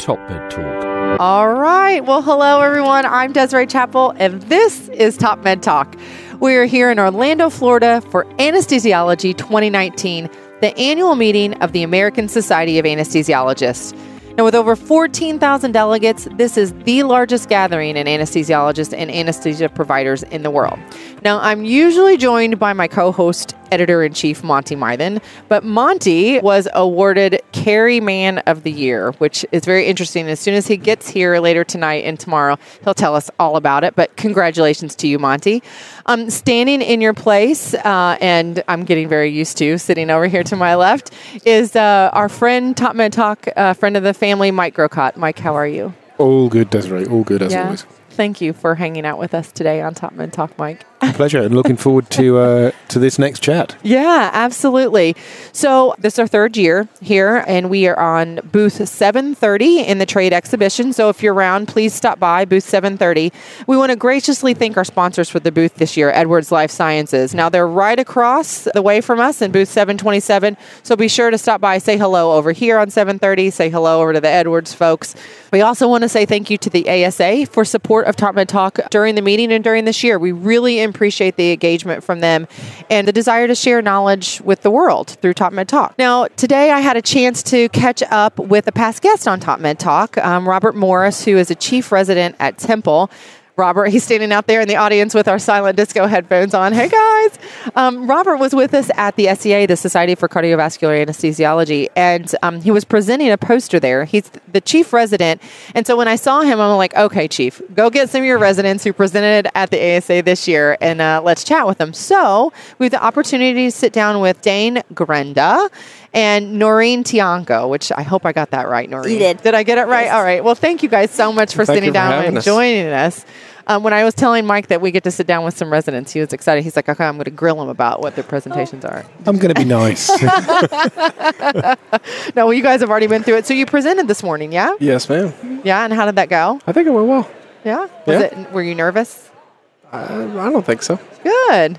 TopMedTalk. All right. Well, hello, everyone. I'm Desiree Chappell, and this is TopMedTalk. We are here in Orlando, Florida for Anesthesiology 2019, the annual meeting of the American Society of Anesthesiologists. Now, with over 14,000 delegates, this is the largest gathering in anesthesiologists and anesthesia providers in the world. Now, I'm usually joined by my co-host, Editor-in-Chief Monty Mythen, but Monty was awarded Carey Man of the Year, which is very interesting. As soon as he gets here later tonight and tomorrow, he'll tell us all about it, but congratulations to you, Monty. Standing in your place, and I'm getting very used to sitting over here to my left, is our friend, TopMedTalk, friend of the family, Mike Grocott. Mike, how are you? All good, Desiree. All good, as always. Thank you for hanging out with us today on TopMedTalk, Mike. Pleasure, and looking forward to this next chat. Yeah, absolutely. So this is our third year here, and we are on booth 730 in the trade exhibition. So if you're around, please stop by booth 730. We want to graciously thank our sponsors for the booth this year, Edwards Life Sciences. Now, they're right across the way from us in booth 727, so be sure to stop by, say hello over here on 730, say hello over to the Edwards folks. We also want to say thank you to the ASA for support of TopMedTalk during the meeting and during this year. We really appreciate the engagement from them and the desire to share knowledge with the world through TopMedTalk. Now, today I had a chance to catch up with a past guest on TopMedTalk, Robert Morris, who is a chief resident at Temple. Robert, he's standing out there in the audience with our silent disco headphones on. Hey, guys. Robert was with us at the SCA, the Society for Cardiovascular Anesthesiology, and he was presenting a poster there. He's the chief resident, and so when I saw him, I'm like, okay, chief, go get some of your residents who presented at the ASA this year, and let's chat with them. So we have the opportunity to sit down with Dane Grenda and Noreen Tiangco, which I hope I got that right, Noreen. You did. Did I get it right? Yes. All right. Well, thank you guys so much for sitting down and joining us. When I was telling Mike that we get to sit down with some residents, he was excited. He's like, okay, I'm going to grill them about what their presentations are. I'm going to be nice. No, well, you guys have already been through it. So you presented this morning, yeah? Yes, ma'am. Yeah, and how did that go? I think it went well. Yeah? Were you nervous? I don't think so. Good.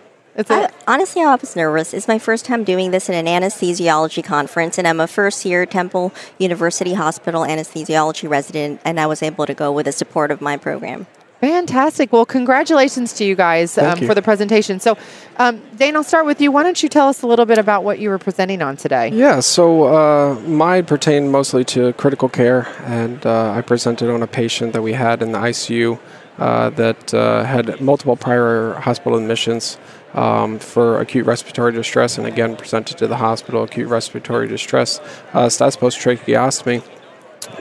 Honestly, I was nervous. It's my first time doing this in an anesthesiology conference, and I'm a first-year Temple University Hospital anesthesiology resident, and I was able to go with the support of my program. Fantastic. Well, congratulations to you guys for the presentation. So, Dane, I'll start with you. Why don't you tell us a little bit about what you were presenting on today? Yeah, so mine pertained mostly to critical care, and I presented on a patient that we had in the ICU that had multiple prior hospital admissions for acute respiratory distress, and again presented to the hospital, acute respiratory distress, status post-tracheostomy,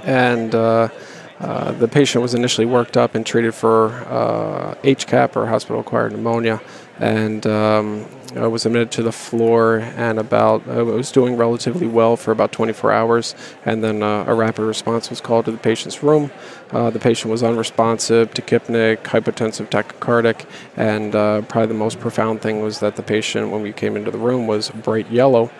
and the patient was initially worked up and treated for HCAP, or hospital-acquired pneumonia, and was admitted to the floor, and was doing relatively well for about 24 hours, and then a rapid response was called to the patient's room. The patient was unresponsive, tachypneic, hypotensive, tachycardic, and probably the most profound thing was that the patient, when we came into the room, was bright yellow.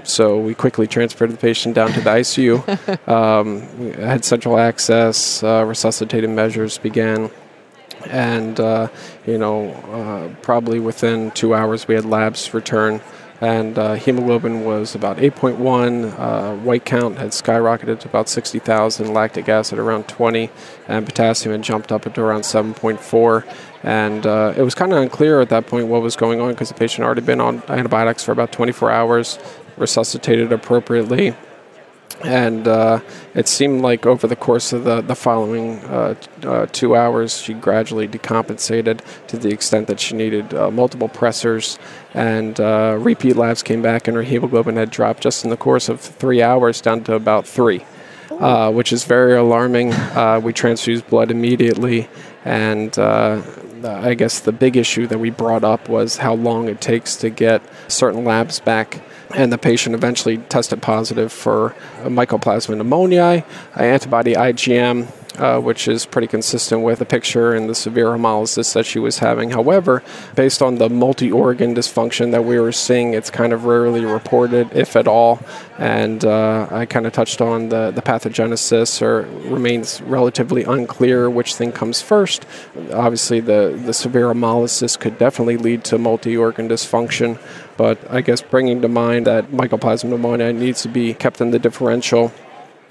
So we quickly transferred the patient down to the ICU. Had central access, resuscitative measures began. And, probably within 2 hours we had labs return, and hemoglobin was about 8.1, white count had skyrocketed to about 60,000, lactic acid around 20, and potassium had jumped up to around 7.4. And it was kind of unclear at that point what was going on, because the patient had already been on antibiotics for about 24 hours, resuscitated appropriately. And it seemed like over the course of the following 2 hours, she gradually decompensated to the extent that she needed multiple pressors, and repeat labs came back, and her hemoglobin had dropped just in the course of 3 hours down to about 3, which is very alarming. We transfused blood immediately, and I guess the big issue that we brought up was how long it takes to get certain labs back. And the patient eventually tested positive for mycoplasma pneumoniae, antibody IgM, which is pretty consistent with the picture and the severe hemolysis that she was having. However, based on the multi-organ dysfunction that we were seeing, it's kind of rarely reported, if at all. And I kind of touched on the pathogenesis, or remains relatively unclear which thing comes first. Obviously, the severe hemolysis could definitely lead to multi-organ dysfunction, but I guess bringing to mind that mycoplasma pneumoniae needs to be kept in the differential.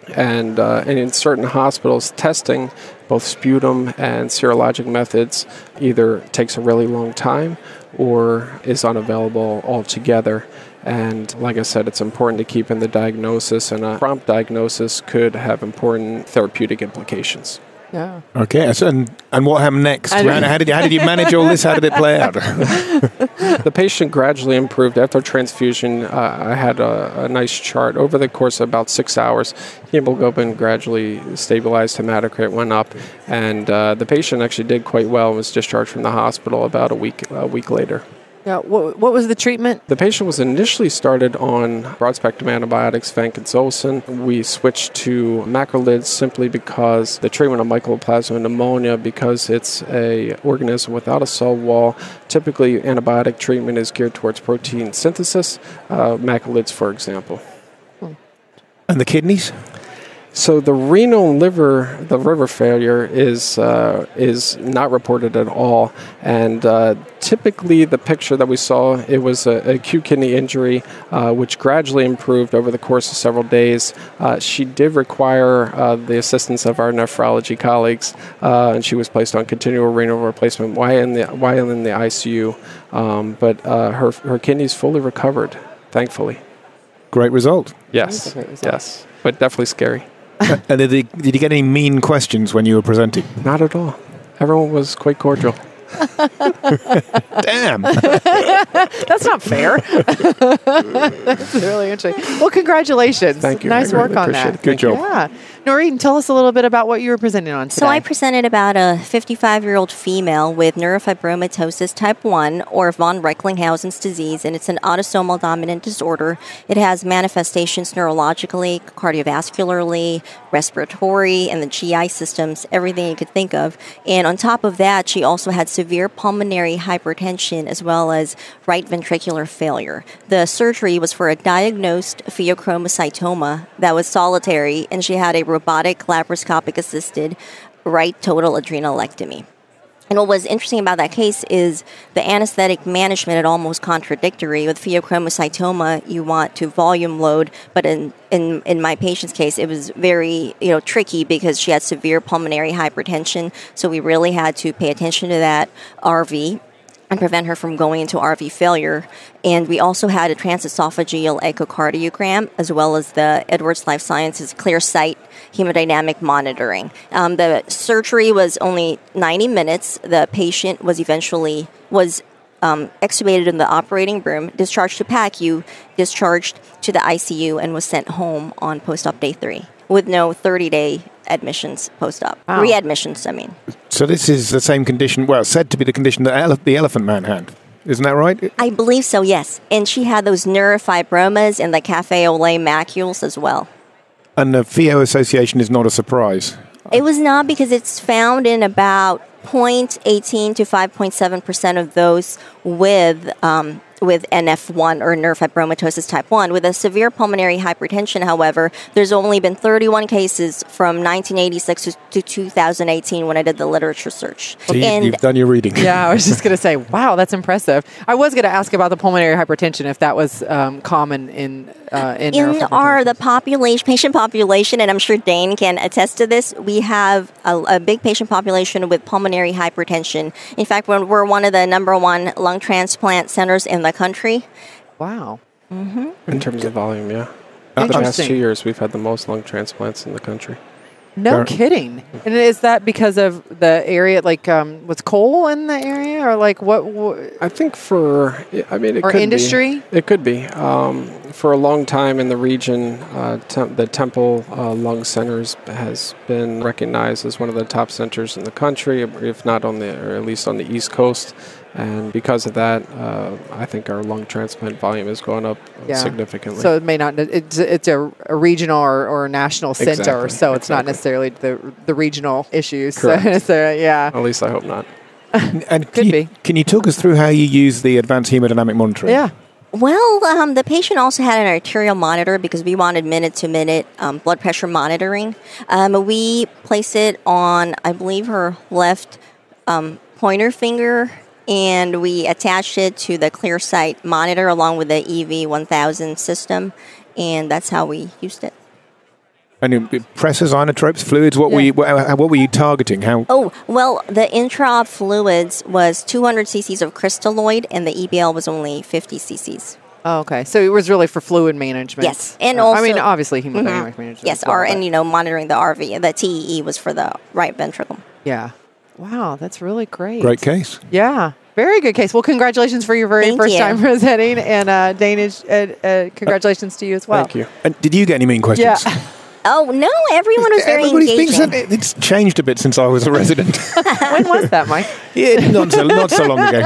And in certain hospitals, testing both sputum and serologic methods either takes a really long time or is unavailable altogether. And like I said, it's important to keep in the diagnosis, and a prompt diagnosis could have important therapeutic implications. Yeah. Okay, so, and what happened next? How did you manage all this? How did it play out? The patient gradually improved after transfusion. I had a nice chart. Over the course of about 6 hours, hemoglobin gradually stabilized, hematocrit went up, and the patient actually did quite well and was discharged from the hospital about a week later. Yeah. What was the treatment? The patient was initially started on broad-spectrum antibiotics, vancomycin. We switched to macrolides simply because the treatment of mycoplasma pneumonia, because it's a organism without a cell wall, typically antibiotic treatment is geared towards protein synthesis, macrolides, for example. And the kidneys? So the renal and liver failure is not reported at all, and typically the picture that we saw, it was an acute kidney injury, which gradually improved over the course of several days. She did require the assistance of our nephrology colleagues, and she was placed on continual renal replacement while in the ICU, but her kidneys fully recovered, thankfully. Great result. Yes, yes, but definitely scary. And did you get any mean questions when you were presenting? Not at all. Everyone was quite cordial. Damn. That's not fair. That's really interesting. Well, congratulations. Thank you. Nice work on that. Good job. Yeah. Noreen, tell us a little bit about what you were presenting on today. So I presented about a 55-year-old female with neurofibromatosis type 1, or von Recklinghausen's disease, and it's an autosomal dominant disorder. It has manifestations neurologically, cardiovascularly, respiratory, and the GI systems, everything you could think of. And on top of that, she also had severe pulmonary hypertension as well as right ventricular failure. The surgery was for a diagnosed pheochromocytoma that was solitary, and she had a robotic laparoscopic assisted right total adrenalectomy. And what was interesting about that case is the anesthetic management is almost contradictory. With pheochromocytoma, you want to volume load, but in my patient's case, it was very tricky because she had severe pulmonary hypertension. So we really had to pay attention to that RV and prevent her from going into RV failure. And we also had a transesophageal echocardiogram, as well as the Edwards Life Sciences ClearSight hemodynamic monitoring. The surgery was only 90 minutes. The patient was eventually extubated in the operating room, discharged to PACU, discharged to the ICU, and was sent home on post-op day 3 with no 30-day admissions post-op. Wow. Readmissions, I mean. So this is the same condition, well, said to be the condition that the Elephant Man had. Isn't that right? I believe so, yes. And she had those neurofibromas and the cafe au lait macules as well. And the Pheo association is not a surprise. It was not, because it's found in about 0.18 to 5.7% of those with NF1 or neurofibromatosis type 1. With a severe pulmonary hypertension, however, there's only been 31 cases from 1986 to 2018 when I did the literature search. So you've done your reading. Yeah, I was just going to say, wow, that's impressive. I was going to ask about the pulmonary hypertension, if that was common in the patient population, and I'm sure Dane can attest to this, we have a big patient population with pulmonary hypertension. In fact, we're one of the number one lung transplant centers in the country. Wow. Mm-hmm. In terms of volume, yeah. Interesting. The past 2 years, we've had the most lung transplants in the country. No kidding. And is that because of the area, like was coal in the area, or like what? I think it or could industry? Be. It could be. For a long time in the region, the Temple Lung Centers has been recognized as one of the top centers in the country, if not or at least on the East Coast. And because of that, I think our lung transplant volume has gone up significantly. So it may not. It's a regional or national center, so it's not necessarily the regional issues. Correct. So yeah. At least I hope not. And Could be. Can you talk us through how you use the advanced hemodynamic monitoring? Yeah. Well, the patient also had an arterial monitor because we wanted minute-to-minute blood pressure monitoring. We place it on, I believe, her left pointer finger, and we attached it to the ClearSight monitor along with the EV1000 system, and that's how we used it. And pressors, inotropes, fluids. What were you targeting? How? Oh, well, the intra fluids was 200 cc's of crystalloid, and the EBL was only 50 cc's. Oh, okay. So it was really for fluid management. Yes. And also, I mean, obviously hemodynamic management. Yes, well, and monitoring the RV. The TEE was for the right ventricle. Yeah. Wow, that's really great. Great case. Yeah. Very good case. Well, congratulations for your very first time presenting, and Danish, congratulations to you as well. Thank you. And did you get any mean questions? Yeah. Oh, no, everyone was very engaging. It's changed a bit since I was a resident. When was that, Mike? Yeah, not so long ago.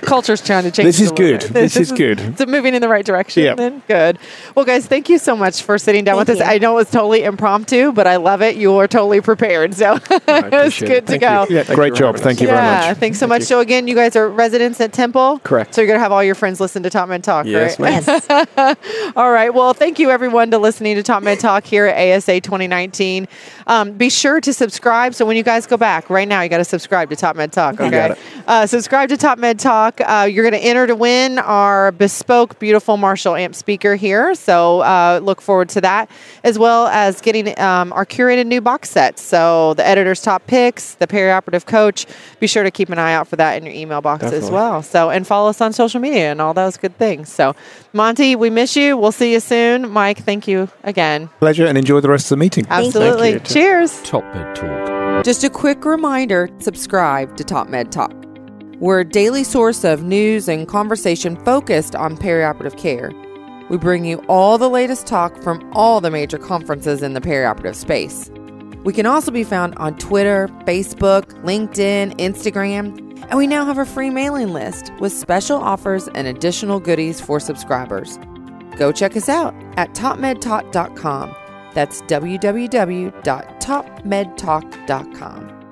Culture's trying to change. This is a little good. bit. This is good. It's moving in the right direction. Yeah. Then good. Well, guys, thank you so much for sitting down with us. I know it was totally impromptu, but I love it. You were totally prepared, so it was good to go. Yeah, great job. Thank you very much. Thanks so much. So again, you guys are residents at Temple? Correct. So you're going to have all your friends listen to TopMedTalk, yes, right? Yes. All right. Well, thank you everyone to listening to TopMedTalk here at ASA 2019. Be sure to subscribe. So when you guys go back right now, you got to subscribe to TopMedTalk. Okay. Subscribe to TopMedTalk. You're going to enter to win our bespoke, beautiful Marshall amp speaker here. So look forward to that, as well as getting our curated new box sets. So the editor's top picks, the perioperative coach. Be sure to keep an eye out for that in your email box as well. So, and follow us on social media and all those good things. So, Monty, we miss you. We'll see you soon. Mike, thank you again. Pleasure, and enjoy the rest of the meeting. Absolutely. Cheers. TopMedTalk. Just a quick reminder, subscribe to TopMedTalk. We're a daily source of news and conversation focused on perioperative care. We bring you all the latest talk from all the major conferences in the perioperative space. We can also be found on Twitter, Facebook, LinkedIn, Instagram, and we now have a free mailing list with special offers and additional goodies for subscribers. Go check us out at topmedtalk.com. That's www.topmedtalk.com.